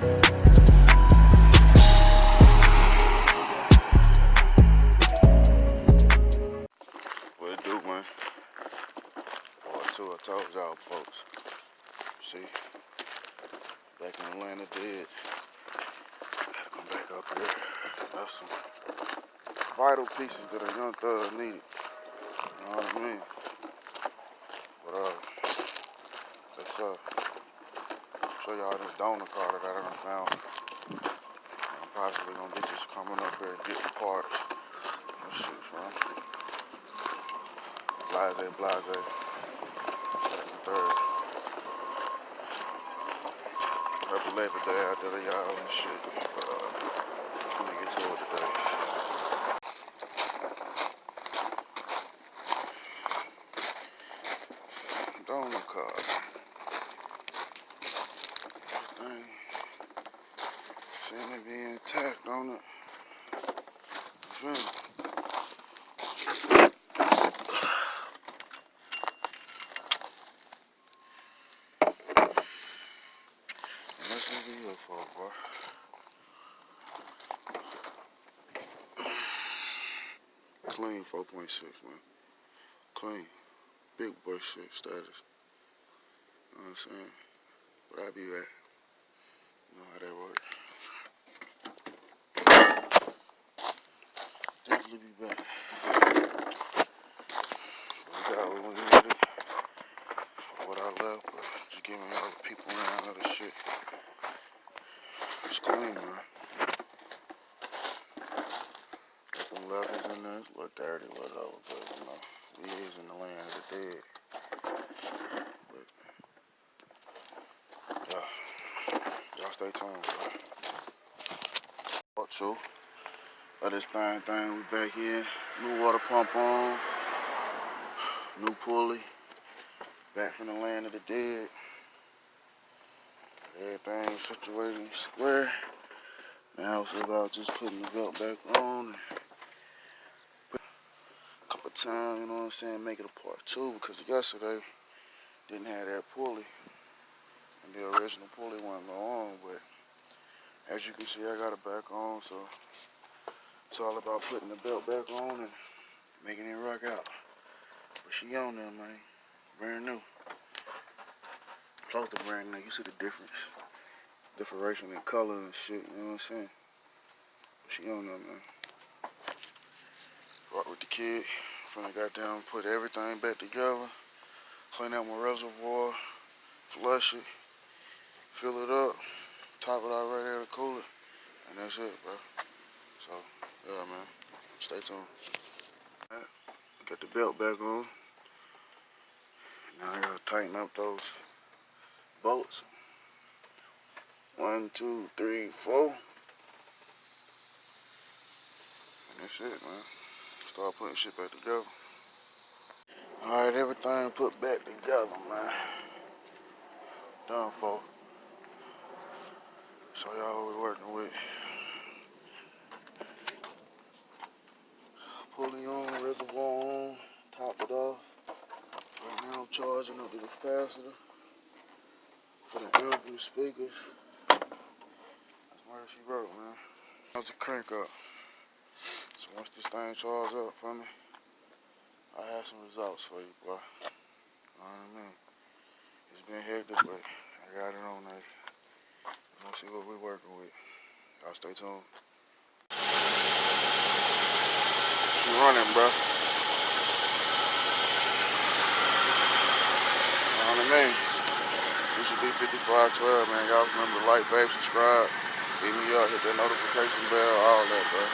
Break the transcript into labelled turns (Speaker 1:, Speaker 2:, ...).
Speaker 1: What it do, man? Pt.2, I told y'all folks. See, back in Atlanta dead. Gotta come back up here. Left some vital pieces that a young thug needed. You know what I mean? But let's show y'all this donor card that I done found. I'm possibly gonna get this coming up here and get the parts. Let's shoot from Blase, second, third. Happy Labor Day out there, y'all, and shit. But I'm gonna get to it today. Donor card. Everything seems to be intact on it. You feel me? For, boy. Clean 4.6, man. Clean. Big boy shit status. You know what I'm saying? But I be back. You know how that works. Definitely be back. We got what we needed. What I left, but just giving all the people around other shit. It's clean, man. Got them levels in there. It's a little dirty, whatever, but you know, we is in the land of the dead. But yeah, y'all stay tuned, bro. Pt.2 of this thing, we back in. New water pump on. New pulley. Back from the land of the dead. Everything situated in square. Now it's about just putting the belt back on. And a couple times, you know what I'm saying, make it a Pt.2 because yesterday didn't have that pulley. And the original pulley wasn't on, but as you can see, I got it back on, so it's all about putting the belt back on and making it rock out. But she on there, man. Brand new. Close to brand new. You see the difference. Differentiation in color and shit, you know what I'm saying? But she on there, man. Rock with the kid. Finna goddamn put everything back together. Clean out my reservoir. Flush it. Fill it up. Top it out right there to cool it. And that's it, bro. So, yeah, man. Stay tuned. Right. Got the belt back on. Now I gotta tighten up those bolts. 1, 2, 3, 4. And that's it, man. Start putting shit back together. Alright, everything put back together, man. Done for. So y'all what we working with. Pulley on, reservoir on, top it off. Right now I'm charging up the capacitor for the amp and speakers. That's where she wrote, man. That's a crank up. So once this thing charges up for me, I have some results for you, boy. You know what I mean? It's been hectic, but I got it on there. Let's see what we working with. Y'all stay tuned. She running, bro. You know what I mean? This should be 5512, man. Y'all remember to like, babe, subscribe. Hit me up, hit that notification bell, all that, bro.